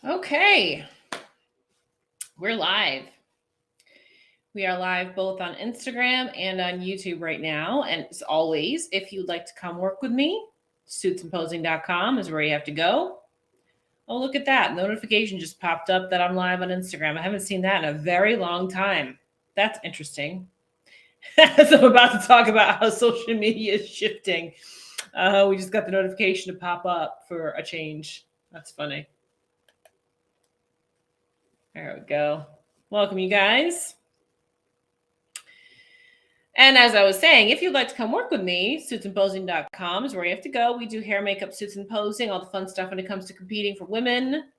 Okay, we're live. We are live both on Instagram and on YouTube right now. And as always, if you'd like to come work with me, suitsandposing.com is where you have to go. Oh, look at that. Notification just popped up that I'm live on Instagram. I haven't seen that in a very long time. That's interesting. As I'm about to talk about how social media is shifting, we just got the notification to pop up for a change. That's funny. There we go. Welcome, you guys. And as I was saying, if you'd like to come work with me, suitsandposing.com is where you have to go. We do hair, makeup, suits, and posing, all the fun stuff when it comes to competing for women.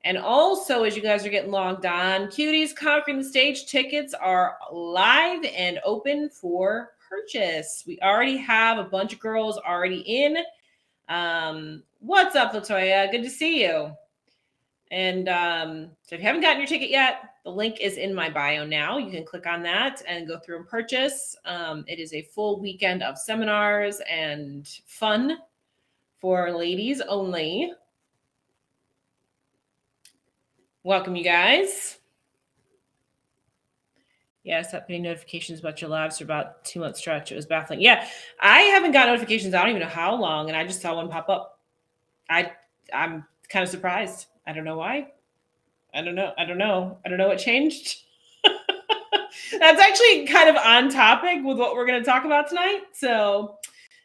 And also, as you guys are getting logged on, Cuties Conquering the Stage tickets are live and open for purchase. We already have a bunch of girls already in. What's up, Latoya? Good to see you. And so if you haven't gotten your ticket yet, the link is in my bio now. You can click on that and go through and purchase. It is a full weekend of seminars and fun for ladies only. Welcome, you guys. Yeah, stop getting notifications about your lives for about 2 month stretch. It was baffling. Yeah, I haven't got notifications. I don't even know how long, and I just saw one pop up. I'm kind of surprised. I don't know why. I don't know what changed. That's actually kind of on topic with what we're going to talk about tonight. So,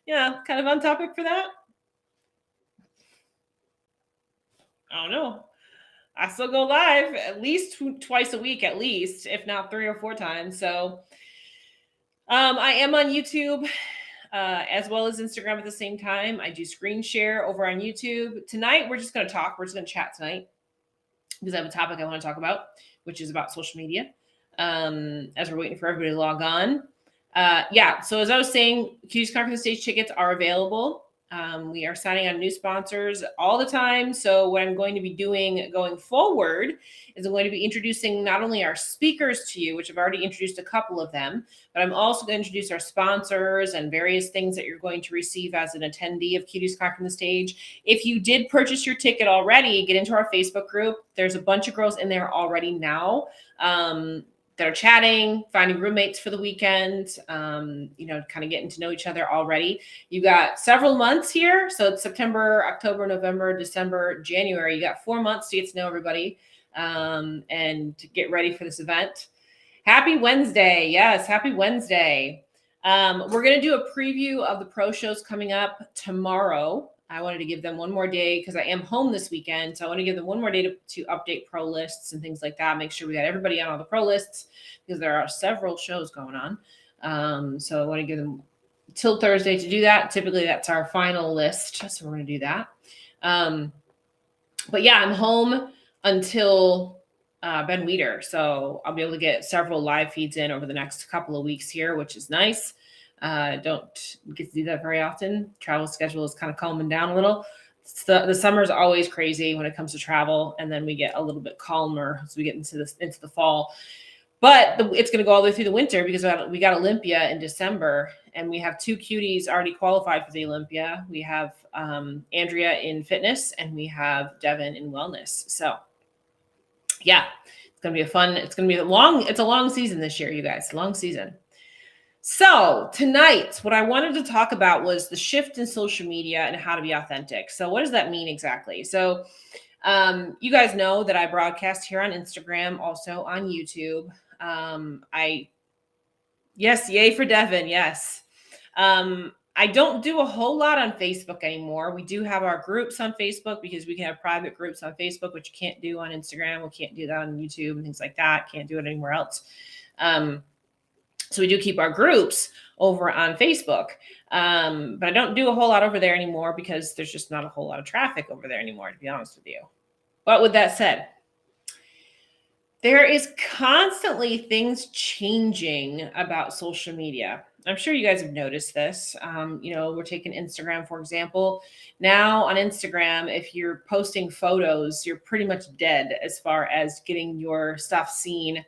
yeah, kind of on topic for that. I don't know. I still go live at least twice a week, at least, if not 3 or 4 times. So, I am on YouTube as well as Instagram at the same time. I do screen share over on YouTube. Tonight, we're just going to talk. We're just going to chat tonight because I have a topic I want to talk about, which is about social media. As we're waiting for everybody to log on. So as I was saying, Cuties Conquering the Stage tickets are available. We are signing on new sponsors all the time. So what I'm going to be doing going forward is I'm going to be introducing not only our speakers to you, which I've already introduced a couple of them, but I'm also going to introduce our sponsors and various things that you're going to receive as an attendee of Cuties Conquering the Stage. If you did purchase your ticket already, get into our Facebook group. There's a bunch of girls in there already now. That are chatting, finding roommates for the weekend, kind of getting to know each other already. You got several months here. So it's September, October, November, December, January. You got 4 months to get to know everybody and to get ready for this event. Happy Wednesday. Yes, happy Wednesday. We're going to do a preview of the pro shows coming up tomorrow. I wanted to give them one more day because I am home this weekend. So I want to give them one more day to update pro lists and things like that. Make sure we got everybody on all the pro lists because there are several shows going on. So I want to give them till Thursday to do that. Typically, that's our final list. So we're going to do that. But yeah, I'm home until Ben Weeder. So I'll be able to get several live feeds in over the next couple of weeks here, which is nice. Don't get to do that very often. Travel schedule is kind of calming down a little. The summer is always crazy when it comes to travel, and then we get a little bit calmer as we get into the fall. But it's going to go all the way through the winter because we got Olympia in December, and we have 2 cuties already qualified for the Olympia. We have Andrea in fitness, and we have Devin in wellness. So, yeah, it's going to be it's a long season this year, you guys. Long season. So tonight, what I wanted to talk about was the shift in social media and how to be authentic. So what does that mean exactly? So you guys know that I broadcast here on Instagram, also on YouTube. Yes, yay for Devin. Yes. I don't do a whole lot on Facebook anymore. We do have our groups on Facebook because we can have private groups on Facebook, which you can't do on Instagram. We can't do that on YouTube and things like that. Can't do it anywhere else. So we do keep our groups over on Facebook. But I don't do a whole lot over there anymore because there's just not a whole lot of traffic over there anymore, to be honest with you. But with that said, there is constantly things changing about social media. I'm sure you guys have noticed this. We're taking Instagram, for example. Now on Instagram, if you're posting photos, you're pretty much dead as far as getting your stuff seen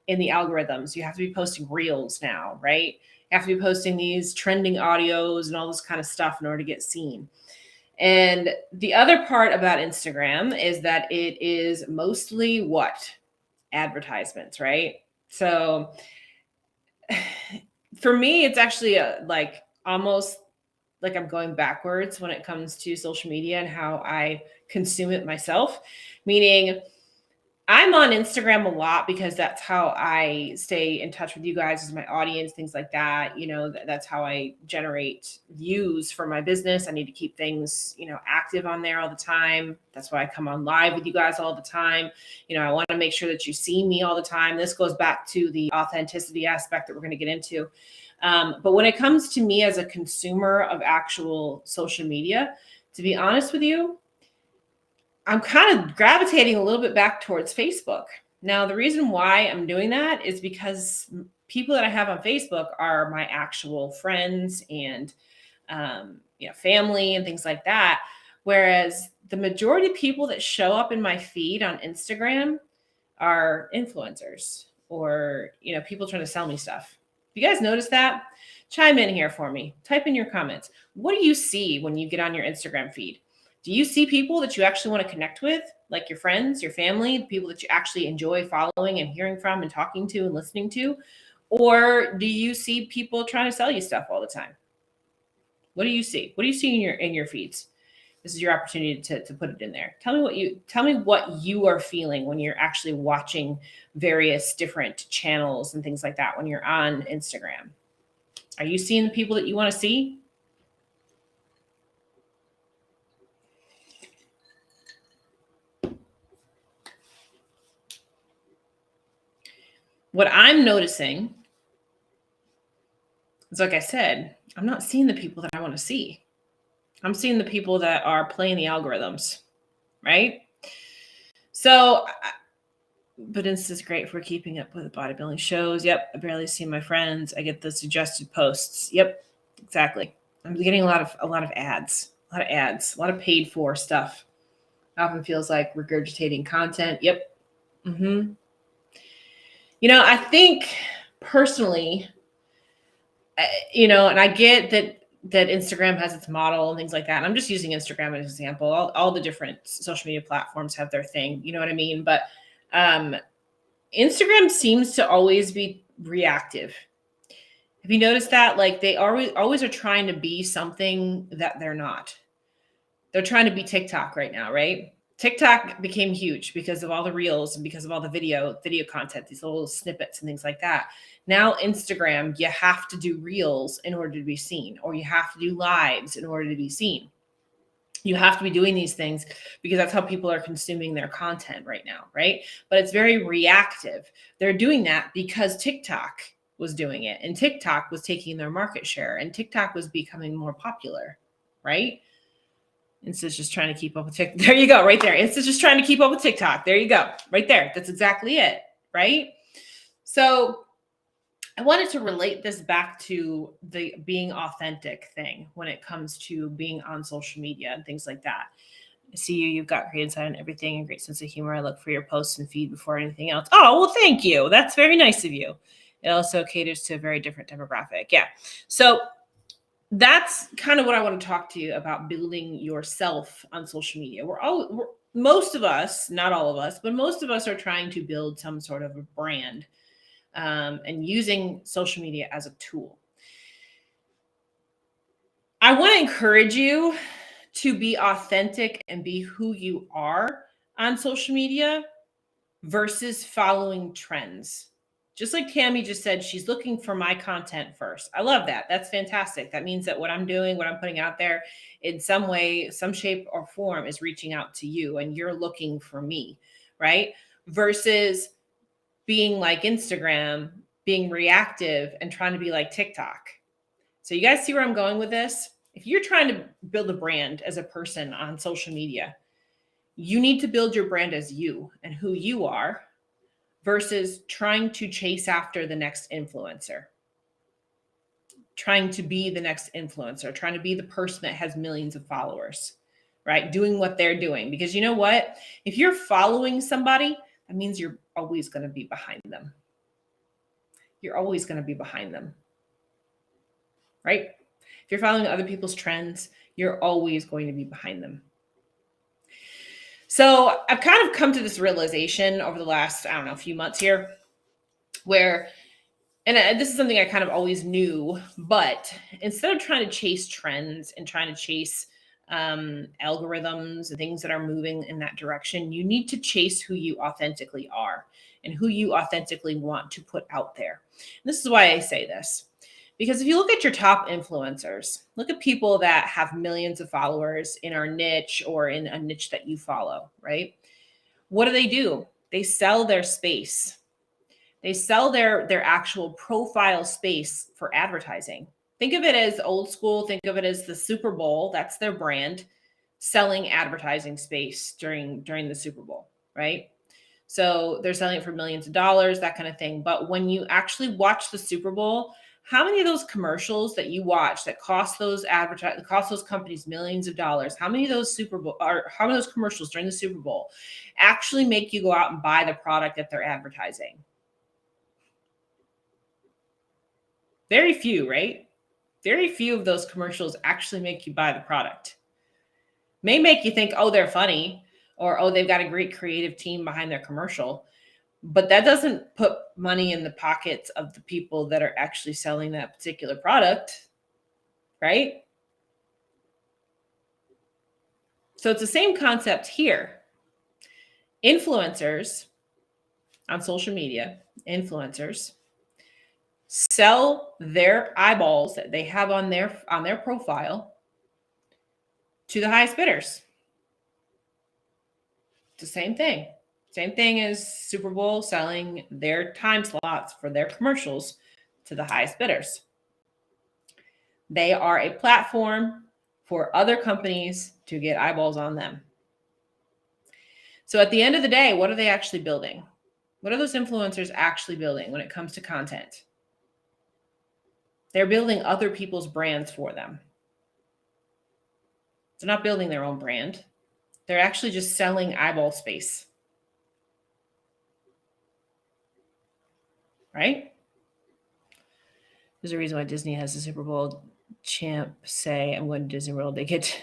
in the algorithms. You have to be posting reels now, right? You have to be posting these trending audios and all this kind of stuff in order to get seen. And the other part about Instagram is that it is mostly what? Advertisements, right? So for me, it's actually like almost like I'm going backwards when it comes to social media and how I consume it myself. Meaning, I'm on Instagram a lot because that's how I stay in touch with you guys as my audience, things like that. That's how I generate views for my business. I need to keep things, active on there all the time. That's why I come on live with you guys all the time. I want to make sure that you see me all the time. This goes back to the authenticity aspect that we're going to get into. But when it comes to me as a consumer of actual social media, to be honest with you, I'm kind of gravitating a little bit back towards Facebook. Now, the reason why I'm doing that is because people that I have on Facebook are my actual friends and family and things like that. Whereas the majority of people that show up in my feed on Instagram are influencers or people trying to sell me stuff. You guys notice that? Chime in here for me. Type in your comments. What do you see when you get on your Instagram feed? Do you see people that you actually want to connect with, like your friends, your family, people that you actually enjoy following and hearing from and talking to and listening to? Or do you see people trying to sell you stuff all the time? What do you see? What do you see in your feeds? This is your opportunity to put it in there. Tell me what you are feeling when you're actually watching various different channels and things like that when you're on Instagram. Are you seeing the people that you want to see? What I'm noticing is, like I said, I'm not seeing the people that I want to see. I'm seeing the people that are playing the algorithms, right? So, but Insta's great for keeping up with the bodybuilding shows. Yep, I barely see my friends. I get the suggested posts. Yep, exactly. I'm getting a lot of ads, a lot of paid for stuff. Often feels like regurgitating content. Yep. Mm-hmm. I think personally, and I get that Instagram has its model and things like that. And I'm just using Instagram as an example. All the different social media platforms have their thing. You know what I mean? But Instagram seems to always be reactive. Have you noticed that? Like they always are trying to be something that they're not. They're trying to be TikTok right now, right? TikTok became huge because of all the reels and because of all the video content, these little snippets and things like that. Now Instagram, you have to do reels in order to be seen, or you have to do lives in order to be seen. You have to be doing these things because that's how people are consuming their content right now, right? But it's very reactive. They're doing that because TikTok was doing it, and TikTok was taking their market share, and TikTok was becoming more popular, right? Insta's just trying to keep up with TikTok. There you go, right there. Insta's just trying to keep up with TikTok. There you go, right there. That's exactly it, right? So I wanted to relate this back to the being authentic thing when it comes to being on social media and things like that. I see you've got great insight on everything and great sense of humor. I look for your posts and feed before anything else. Oh, well, thank you. That's very nice of you. It also caters to a very different demographic. Yeah. So that's kind of what I want to talk to you about, building yourself on social media. Most of us, not all of us, but most of us are trying to build some sort of a brand and using social media as a tool. I want to encourage you to be authentic and be who you are on social media versus following trends. Just like Tammy just said, she's looking for my content first. I love that. That's fantastic. That means that what I'm doing, what I'm putting out there in some way, some shape or form is reaching out to you and you're looking for me, right? Versus being like Instagram, being reactive and trying to be like TikTok. So you guys see where I'm going with this? If you're trying to build a brand as a person on social media, you need to build your brand as you and who you are versus trying to chase after the next influencer, trying to be the next influencer, trying to be the person that has millions of followers, right? Doing what they're doing. Because you know what? If you're following somebody, that means you're always going to be behind them. You're always going to be behind them, right? If you're following other people's trends, you're always going to be behind them. So I've kind of come to this realization over the last, I don't know, few months here where, and this is something I kind of always knew, but instead of trying to chase trends and trying to chase algorithms and things that are moving in that direction, you need to chase who you authentically are and who you authentically want to put out there. And this is why I say this. Because if you look at your top influencers, look at people that have millions of followers in our niche or in a niche that you follow, right? What do? They sell their space. They sell their actual profile space for advertising. Think of it as old school. Think of it as the Super Bowl. That's their brand, selling advertising space during the Super Bowl, right? So they're selling it for millions of dollars, that kind of thing. But when you actually watch the Super Bowl, how many of those commercials that you watch that cost those companies millions of dollars, how many of those how many of those commercials during the Super Bowl actually make you go out and buy the product that they're advertising? Very few, right? Very few of those commercials actually make you buy the product. May make you think, oh, they're funny, or oh, they've got a great creative team behind their commercial. But that doesn't put money in the pockets of the people that are actually selling that particular product, right? So it's the same concept here. Influencers on social media, influencers sell their eyeballs that they have on their profile to the highest bidders. It's the same thing. Same thing as Super Bowl selling their time slots for their commercials to the highest bidders. They are a platform for other companies to get eyeballs on them. So at the end of the day, what are they actually building? What are those influencers actually building when it comes to content? They're building other people's brands for them. They're not building their own brand. They're actually just selling eyeball space. Right? There's a reason why Disney has the Super Bowl champ say, I'm going to Disney World. They get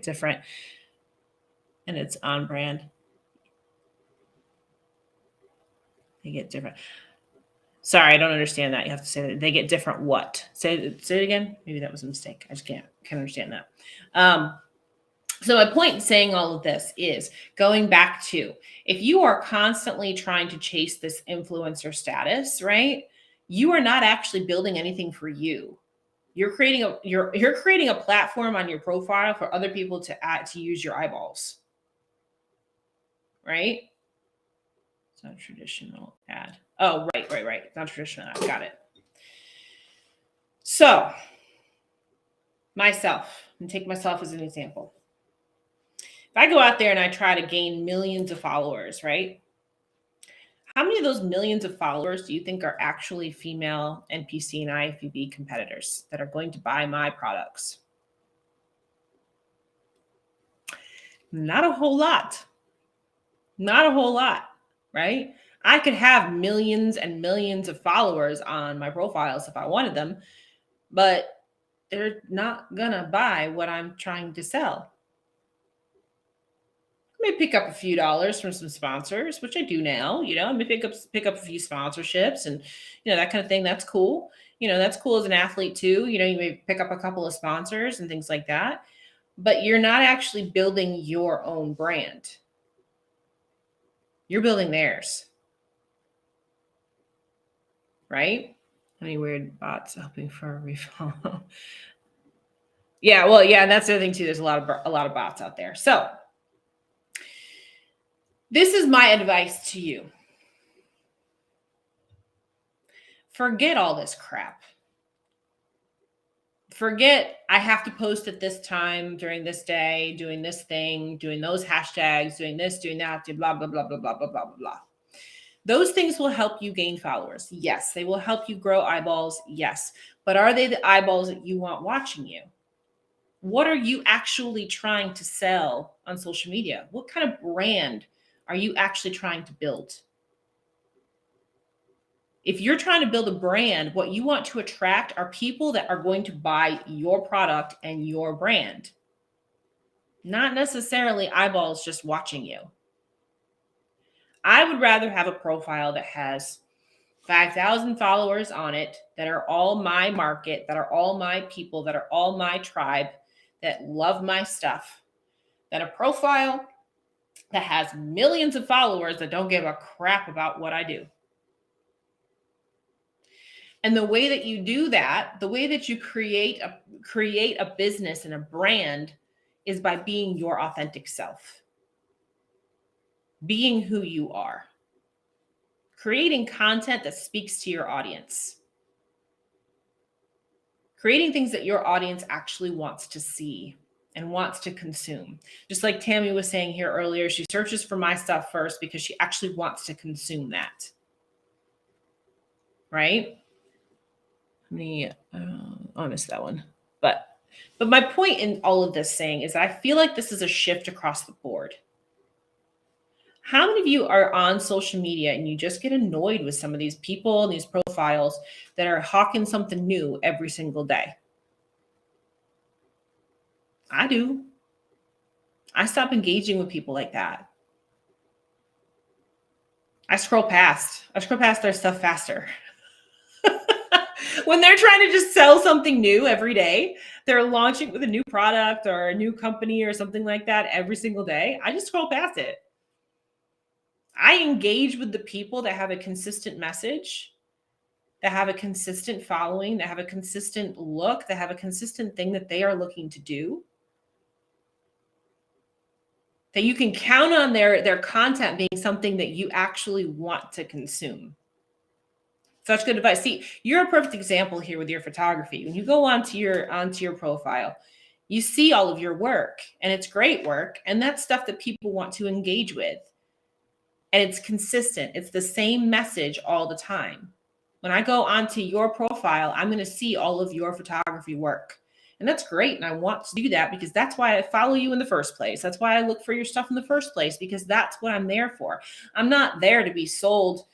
different, and it's on brand. They get different. Sorry, I don't understand that. You have to say that they get different what? Say it again. Maybe that was a mistake. I just can't understand that. So my point in saying all of this is going back to, if you are constantly trying to chase this influencer status, right? You are not actually building anything for you. You're creating a platform on your profile for other people to use your eyeballs, right? It's not a traditional ad. Oh, right. Not traditional ad. Got it. So myself, and take myself as an example. If I go out there and I try to gain millions of followers, right? How many of those millions of followers do you think are actually female NPC and IFBB competitors that are going to buy my products? Not a whole lot. Not a whole lot, right? I could have millions and millions of followers on my profiles if I wanted them, but they're not gonna buy what I'm trying to sell. I may pick up a few dollars from some sponsors, which I do now. I may pick up a few sponsorships and that kind of thing. That's cool. That's cool as an athlete too. You may pick up a couple of sponsors and things like that, but you're not actually building your own brand. You're building theirs. Right? How many weird bots hoping for a refollow? Yeah, well, yeah, and that's the other thing too. There's a lot of bots out there. So this is my advice to you. Forget all this crap. Forget I have to post at this time during this day, doing this thing, doing those hashtags, doing this, doing that, blah, blah, blah, blah, blah, blah, blah, blah. Those things will help you gain followers. Yes. They will help you grow eyeballs. Yes. But are they the eyeballs that you want watching you? What are you actually trying to sell on social media? What kind of brand are you actually trying to build? If you're trying to build a brand, what you want to attract are people that are going to buy your product and your brand, not necessarily eyeballs just watching you. I would rather have a profile that has 5,000 followers on it that are all my market, that are all my people, that are all my tribe, that love my stuff, than a profile that has millions of followers that don't give a crap about what I do. And the way that you do that, the way that you create a business and a brand is by being your authentic self, being who you are, creating content that speaks to your audience, creating things that your audience actually wants to see and wants to consume. Just like Tammy was saying here earlier, she searches for my stuff first because she actually wants to consume that. Right? I missed that one. But my point in all of this saying is I feel like this is a shift across the board. How many of you are on social media and you just get annoyed with some of these people and these profiles that are hawking something new every single day? I do. I stop engaging with people like that. I scroll past their stuff faster. When they're trying to just sell something new every day, they're launching with a new product or a new company or something like that every single day, I just scroll past it. I engage with the people that have a consistent message, that have a consistent following, that have a consistent look, that have a consistent thing that they are looking to do. That you can count on their content being something that you actually want to consume. Such good advice. See, you're a perfect example here with your photography. When you go onto your profile, you see all of your work, and it's great work, and that's stuff that people want to engage with. And it's consistent. It's the same message all the time. When I go onto your profile, I'm going to see all of your photography work. And that's great. And I want to do that because that's why I follow you in the first place. That's why I look for your stuff in the first place, because that's what I'm there for. I'm not there to be sold,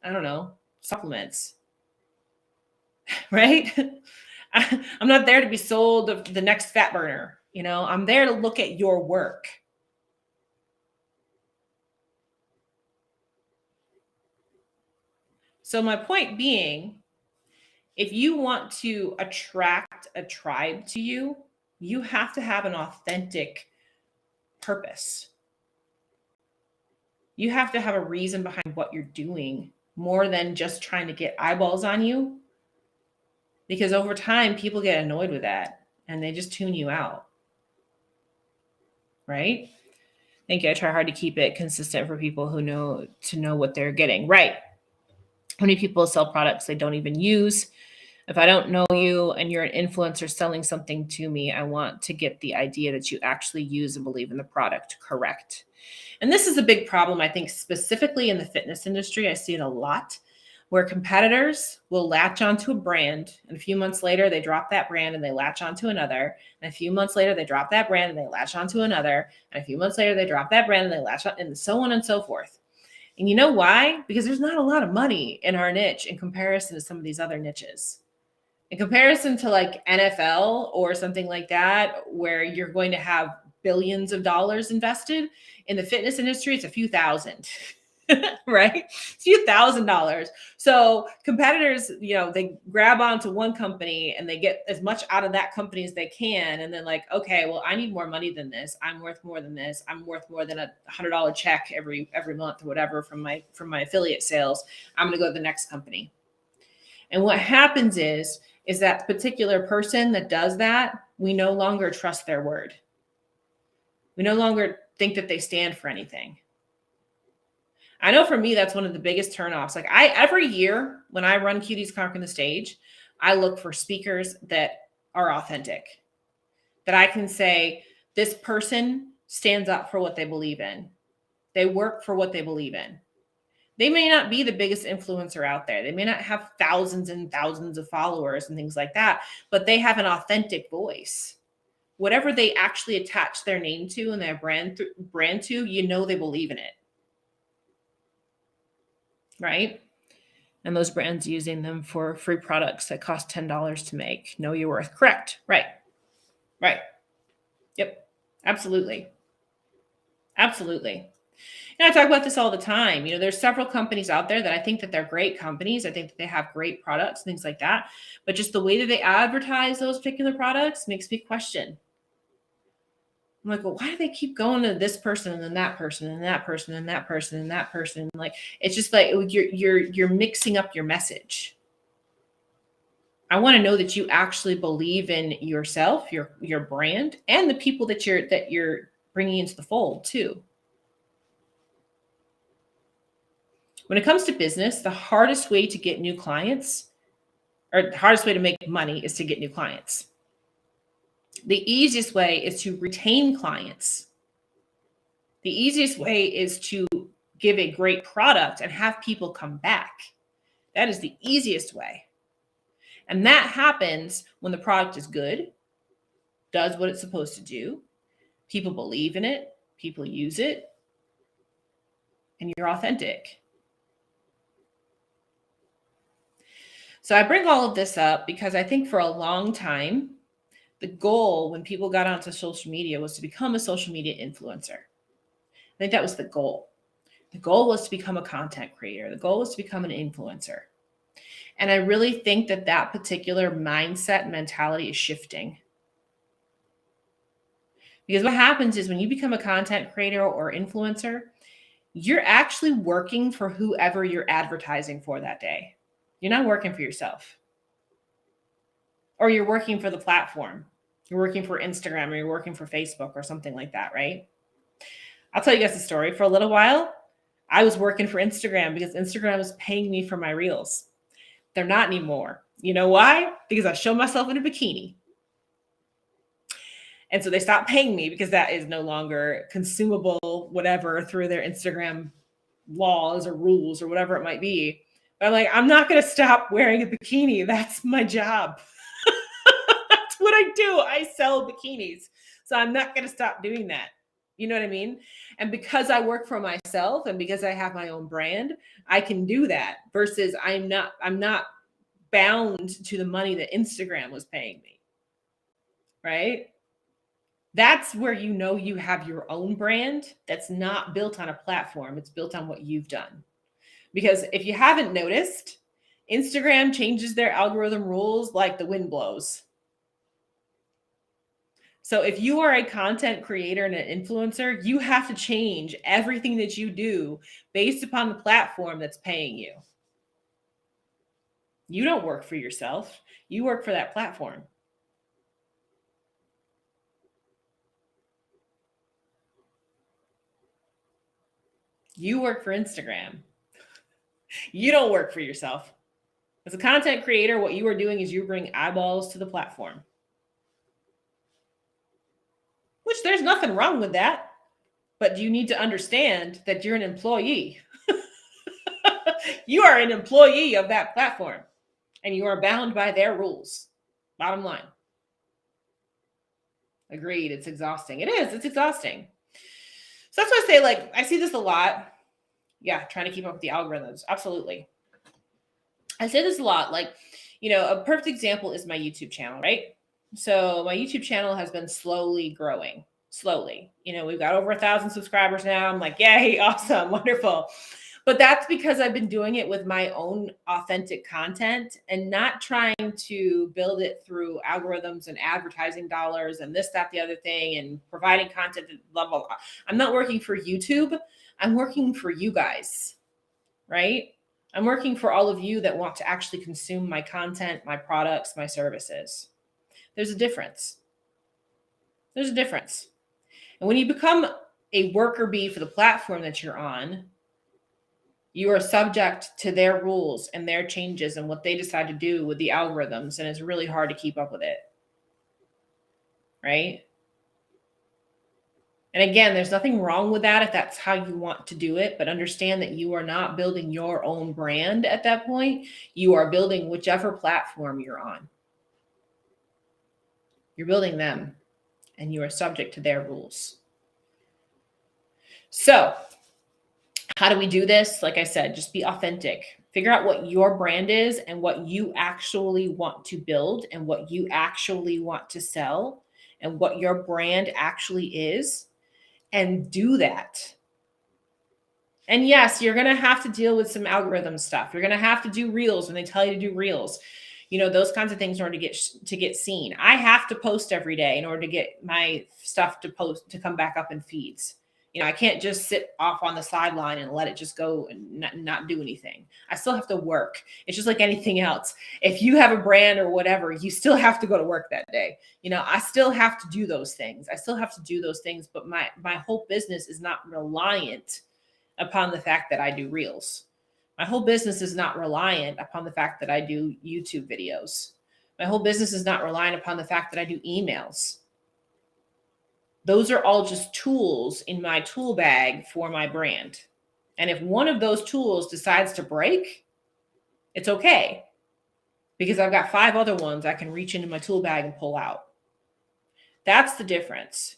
I don't know, supplements, right? I'm not there to be sold the next fat burner. I'm there to look at your work. So my point being, if you want to attract a tribe to you, you have to have an authentic purpose. You have to have a reason behind what you're doing more than just trying to get eyeballs on you. Because over time, people get annoyed with that and they just tune you out. Right? Thank you. I try hard to keep it consistent for people who know what they're getting. Right. How many people sell products they don't even use? If I don't know you and you're an influencer selling something to me, I want to get the idea that you actually use and believe in the product. Correct. And this is a big problem, I think, specifically in the fitness industry. I see it a lot where competitors will latch onto a brand, and a few months later, they drop that brand and they latch onto another. And a few months later, they drop that brand and they latch onto another. And a few months later, they drop that brand and they latch on, and so on and so forth. And you know why? Because there's not a lot of money in our niche in comparison to some of these other niches. In comparison to like NFL or something like that, where you're going to have billions of dollars invested, in the fitness industry, it's a few thousand, right? It's a few $1,000s. So competitors, they grab onto one company and they get as much out of that company as they can. And then like, okay, well, I need more money than this. I'm worth more than this. I'm worth more than $100 check every month or whatever from my affiliate sales. I'm going to go to the next company. And what happens is that particular person that does that, we no longer trust their word. We no longer think that they stand for anything. I know for me, that's one of the biggest turnoffs. Like every year when I run QD's Conquering the Stage, I look for speakers that are authentic, that I can say, this person stands up for what they believe in. They work for what they believe in. They may not be the biggest influencer out there. They may not have thousands and thousands of followers and things like that, but they have an authentic voice. Whatever they actually attach their name to and their brand to, they believe in it. Right? and those brands using them for free products that cost $10 to make. Know your worth. Correct. Right. Right. Yep. Absolutely. Absolutely. And I talk about this all the time. There's several companies out there that I think that they're great companies. I think that they have great products, things like that. But just the way that they advertise those particular products makes me question. I'm like, well, why do they keep going to this person and then that person and that person and that person and that person? Like, it's just like you're mixing up your message. I want to know that you actually believe in yourself, your brand, and the people that you're bringing into the fold too. When it comes to business, the hardest way to get new clients, or the hardest way to make money, is to get new clients. The easiest way is to retain clients. The easiest way is to give a great product and have people come back. That is the easiest way. And that happens when the product is good, does what it's supposed to do, people believe in it, people use it, and you're authentic. So I bring all of this up because I think for a long time, the goal when people got onto social media was to become a social media influencer. I think that was the goal. The goal was to become a content creator. The goal was to become an influencer. And I really think that that particular mindset and mentality is shifting. Because what happens is when you become a content creator or influencer, you're actually working for whoever you're advertising for that day. You're not working for yourself. Or you're working for the platform. You're working for Instagram, or you're working for Facebook or something like that, right? I'll tell you guys a story. For a little while, I was working for Instagram because Instagram was paying me for my reels. They're not anymore. You know why? Because I show myself in a bikini. And so they stopped paying me because that is no longer consumable, whatever, through their Instagram laws or rules or whatever it might be. But I'm like, I'm not going to stop wearing a bikini. That's my job. That's what I do. I sell bikinis. So I'm not going to stop doing that. You know what I mean? And because I work for myself and because I have my own brand, I can do that versus I'm not bound to the money that Instagram was paying me. Right? That's where you have your own brand that's not built on a platform. It's built on what you've done. Because if you haven't noticed, Instagram changes their algorithm rules like the wind blows. So if you are a content creator and an influencer, you have to change everything that you do based upon the platform that's paying you. You don't work for yourself. You work for that platform. You work for Instagram. You don't work for yourself. As a content creator, what you are doing is you bring eyeballs to the platform. Which there's nothing wrong with that. But you need to understand that you're an employee. You are an employee of that platform. And you are bound by their rules. Bottom line. Agreed. It's exhausting. It is. It's exhausting. So that's why I say, like, I see this a lot. Yeah, trying to keep up with the algorithms. Absolutely. I say this a lot. Like, a perfect example is my YouTube channel, right? So my YouTube channel has been slowly growing. Slowly. We've got over 1,000 subscribers now. I'm like, yay, awesome, wonderful. But that's because I've been doing it with my own authentic content and not trying to build it through algorithms and advertising dollars and this, that, the other thing, and providing content level. I'm not working for YouTube. I'm working for you guys, right? I'm working for all of you that want to actually consume my content, my products, my services. There's a difference. There's a difference. And when you become a worker bee for the platform that you're on, you are subject to their rules and their changes and what they decide to do with the algorithms. And it's really hard to keep up with it. Right? And again, there's nothing wrong with that if that's how you want to do it. But understand that you are not building your own brand at that point. You are building whichever platform you're on. You're building them. And you are subject to their rules. So How do we do this? Like I said, just be authentic. Figure out what your brand is and what you actually want to build and what you actually want to sell and what your brand actually is, and do that. And yes, you're going to have to deal with some algorithm stuff. You're going to have to do reels when they tell you to do reels. You know, those kinds of things in order to get seen. I have to post every day in order to get my stuff to come back up in feeds. You know, I can't just sit off on the sideline and let it just go and not do anything. I still have to work. It's just like anything else. If you have a brand or whatever, you still have to go to work that day. You know, I still have to do those things. But my whole business is not reliant upon the fact that I do reels. My whole business is not reliant upon the fact that I do YouTube videos. My whole business is not reliant upon the fact that I do emails. Those are all just tools in my tool bag for my brand. And if one of those tools decides to break, it's okay, because I've got 5 other ones I can reach into my tool bag and pull out. That's the difference.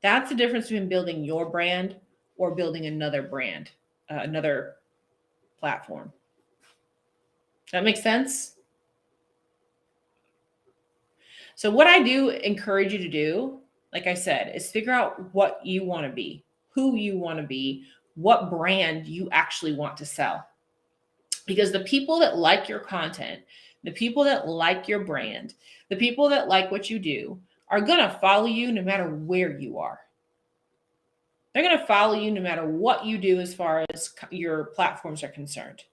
That's the difference between building your brand or building another brand, another platform. Does that make sense? So what I do encourage you to do, like I said, is figure out what you want to be, who you want to be, what brand you actually want to sell. Because the people that like your content, the people that like your brand, the people that like what you do are going to follow you no matter where you are. They're going to follow you no matter what you do as far as your platforms are concerned.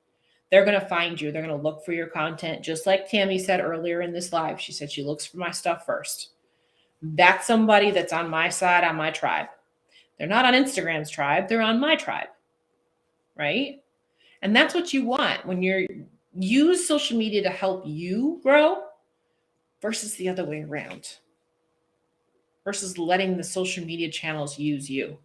They're going to find you. They're going to look for your content. Just like Tammy said earlier in this live, she said she looks for my stuff first. That's somebody that's on my side, on my tribe. They're not on Instagram's tribe. They're on my tribe, right? And that's what you want when you're use social media to help you grow versus the other way around, versus letting the social media channels use you.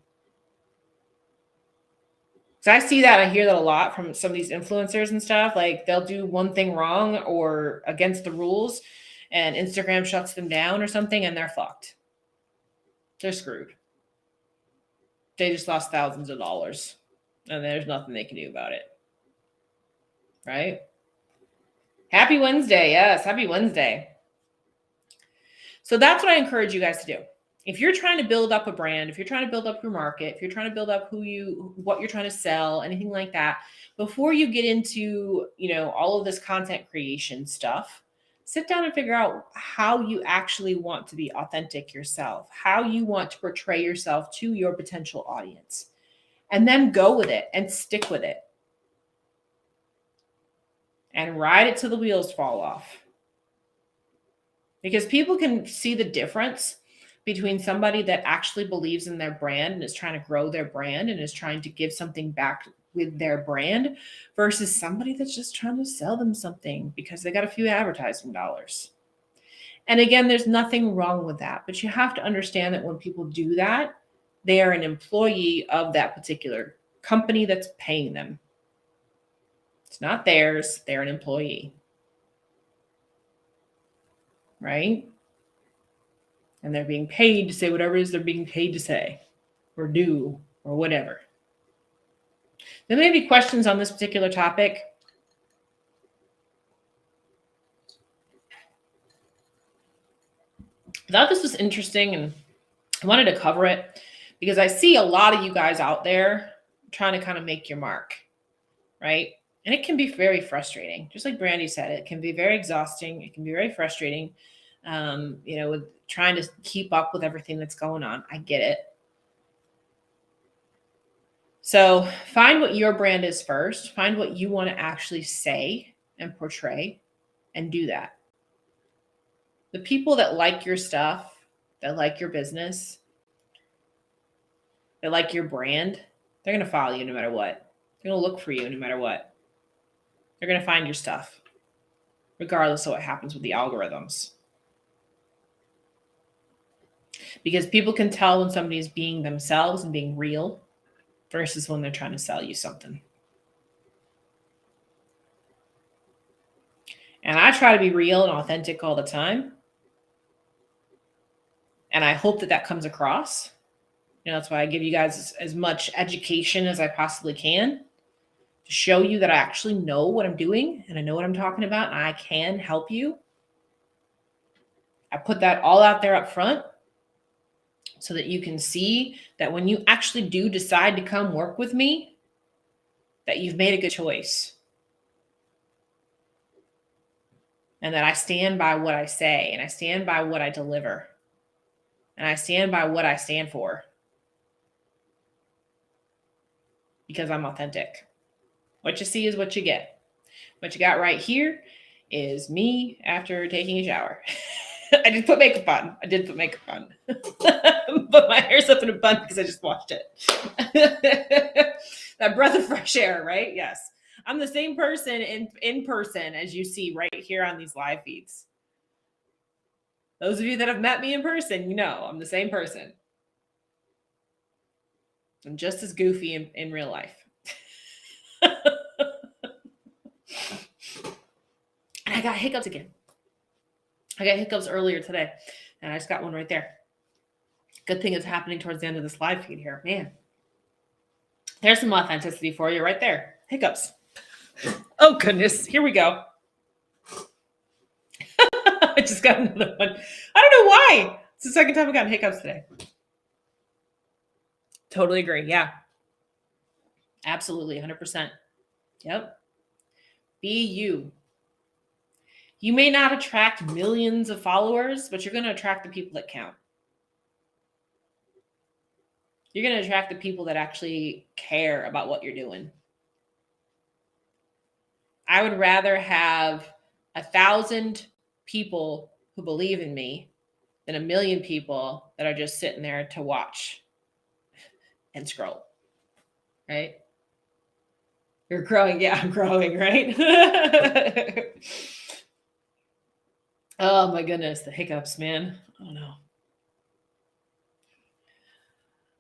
So I see that, I hear that a lot from some of these influencers and stuff. Like, they'll do one thing wrong or against the rules and Instagram shuts them down or something, and they're fucked. They're screwed. They just lost thousands of dollars and there's nothing they can do about it. Right? Happy Wednesday. Yes, happy Wednesday. So that's what I encourage you guys to do. If you're trying to build up a brand, if you're trying to build up your market, if you're trying to build up what you're trying to sell, anything like that, before you get into, all of this content creation stuff, sit down and figure out how you actually want to be authentic yourself, how you want to portray yourself to your potential audience, and then go with it and stick with it and ride it till the wheels fall off. Because people can see the difference between somebody that actually believes in their brand and is trying to grow their brand and is trying to give something back with their brand versus somebody that's just trying to sell them something because they got a few advertising dollars. And again, there's nothing wrong with that, but you have to understand that when people do that, they are an employee of that particular company that's paying them. It's not theirs. They're an employee. Right? And they're being paid to say whatever it is they're being paid to say or do or whatever. There may be questions on this particular topic. I thought this was interesting and I wanted to cover it because I see a lot of you guys out there trying to kind of make your mark, right? And it can be very frustrating. Just like Brandy said, it can be very exhausting. It can be very frustrating, with trying to keep up with everything that's going on. I get it. So find what your brand is first. Find what you want to actually say and portray and do that. The people that like your stuff, that like your business, that like your brand, they're going to follow you no matter what. They're going to look for you no matter what. They're going to find your stuff, regardless of what happens with the algorithms. Because people can tell when somebody's being themselves and being real versus when they're trying to sell you something. And I try to be real and authentic all the time. And I hope that comes across. That's why I give you guys as much education as I possibly can to show you that I actually know what I'm doing and I know what I'm talking about and I can help you. I put that all out there up front so that you can see that when you actually do decide to come work with me, that you've made a good choice. And that I stand by what I say and I stand by what I deliver. And I stand by what I stand for. Because I'm authentic. What you see is what you get. What you got right here is me after taking a shower. I did put makeup on. But my hair's up in a bun because I just washed it. That breath of fresh air, right? Yes. I'm the same person in person as you see right here on these live feeds. Those of you that have met me in person, you know I'm the same person. I'm just as goofy in real life. And I got hiccups again. I got hiccups earlier today, and I just got one right there. Good thing it's happening towards the end of this live feed here. Man, there's some authenticity for you right there. Hiccups. Oh, goodness. Here we go. I just got another one. I don't know why. It's the second time I got hiccups today. Totally agree. Yeah. Absolutely. 100%. Yep. Be you. You may not attract millions of followers, but you're going to attract the people that count. You're going to attract the people that actually care about what you're doing. I would rather have 1,000 people who believe in me than 1 million people that are just sitting there to watch and scroll. Right? You're growing. Yeah, I'm growing, right? Oh my goodness, the hiccups, man. Oh no.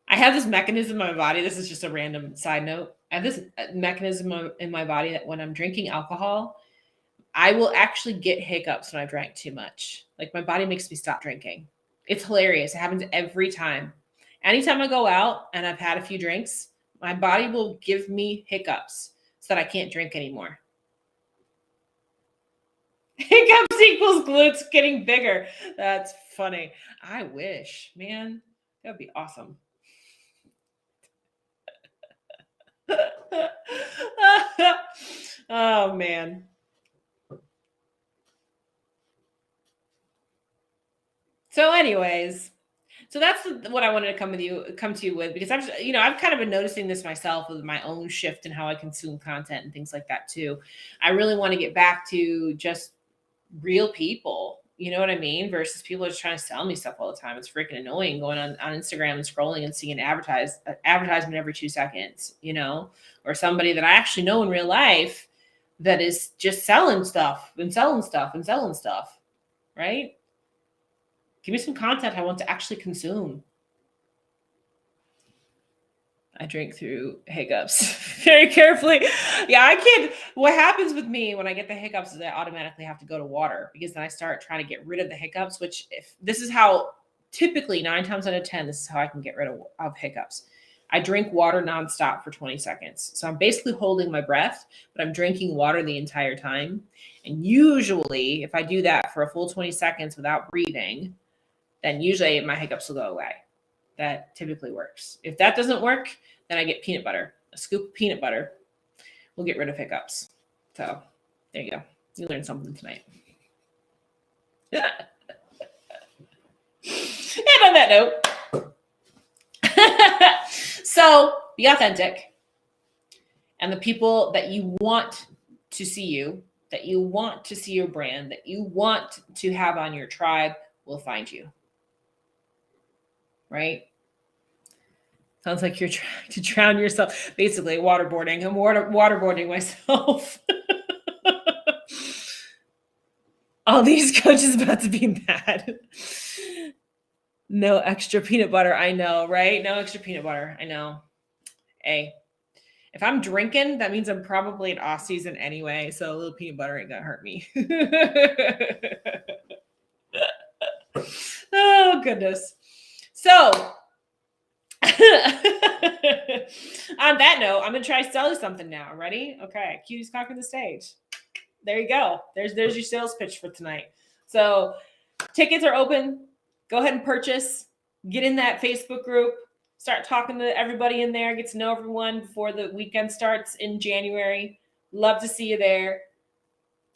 I have this mechanism in my body. This is just a random side note. I have this mechanism in my body that when I'm drinking alcohol, I will actually get hiccups when I drank too much. Like my body makes me stop drinking. It's hilarious. It happens every time. Anytime I go out and I've had a few drinks, my body will give me hiccups so that I can't drink anymore. Hiccups equals glutes getting bigger. That's funny. I wish, man. That would be awesome. Oh, man. So anyways, so that's what I wanted to come to you with, because I've kind of been noticing this myself with my own shift in how I consume content and things like that too. I really want to get back to just real people, you know what I mean? Versus people just trying to sell me stuff all the time. It's freaking annoying going on Instagram and scrolling and seeing an advertisement every 2 seconds, or somebody that I actually know in real life that is just selling stuff and selling stuff and selling stuff, right? Give me some content I want to actually consume. I drink through hiccups very carefully. Yeah, I can't. What happens with me when I get the hiccups is I automatically have to go to water, because then I start trying to get rid of the hiccups, which if this is how typically 9 times out of 10, this is how I can get rid of hiccups. I drink water nonstop for 20 seconds. So I'm basically holding my breath, but I'm drinking water the entire time. And usually if I do that for a full 20 seconds without breathing, then usually my hiccups will go away. That typically works. If that doesn't work, then I get peanut butter. A scoop of peanut butter will get rid of hiccups. So there you go. You learned something tonight. And on that note, so be authentic. And the people that you want to see you, that you want to see your brand, that you want to have on your tribe will find you. Right? Sounds like you're trying to drown yourself. Basically, waterboarding. I'm waterboarding myself. All these coaches about to be mad. No extra peanut butter. I know, right? No extra peanut butter. I know. Hey, if I'm drinking, that means I'm probably in off season anyway. So a little peanut butter ain't gonna hurt me. Oh, goodness. So On that note, I'm gonna try to sell you something now. Ready? Okay, Cuties conquering the stage. There you go. There's your sales pitch for tonight. So tickets are open. Go ahead and purchase. Get in that Facebook group. Start talking to everybody in there. Get to know everyone before the weekend starts in January. Love to see you there.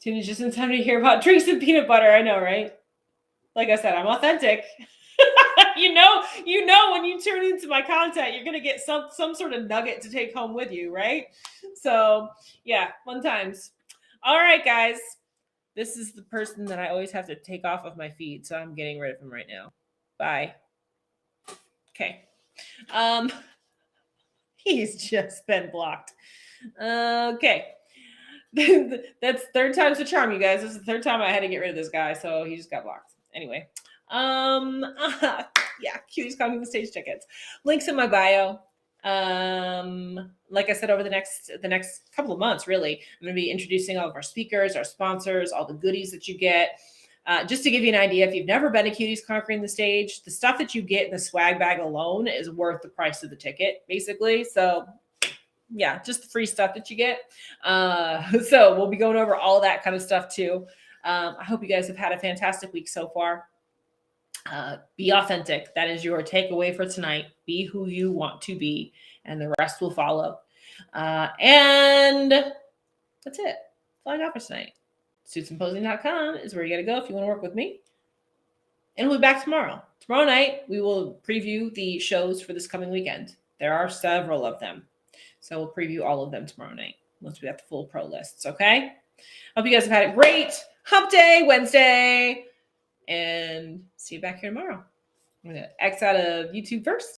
Tune in just in time to hear about drinks and peanut butter. I know, right? Like I said, I'm authentic. you know when you tune into my content, you're gonna get some sort of nugget to take home with you, right? So yeah, fun times. All right, guys. This is the person that I always have to take off of my feed, so I'm getting rid of him right now. Bye. Okay. He's just been blocked. Okay. That's third time's the charm, you guys. This is the third time I had to get rid of this guy, so he just got blocked. Anyway. Yeah, Cuties coming the stage tickets. Links in my bio. Like I said, over the next couple of months, really, I'm going to be introducing all of our speakers, our sponsors, all the goodies that you get. Just to give you an idea, if you've never been to Cuties Conquering the Stage, the stuff that you get in the swag bag alone is worth the price of the ticket, basically. So yeah, just the free stuff that you get. So we'll be going over all that kind of stuff too. I hope you guys have had a fantastic week so far. Be authentic. That is your takeaway for tonight. Be who you want to be, and the rest will follow. And that's it. That's all I got for tonight. Suitsymposium.com is where you got to go if you want to work with me. And we'll be back tomorrow. Tomorrow night, we will preview the shows for this coming weekend. There are several of them. So we'll preview all of them tomorrow night once we have the full pro lists, okay? Hope you guys have had a great hump day Wednesday. And see you back here tomorrow. I'm going to X out of YouTube first.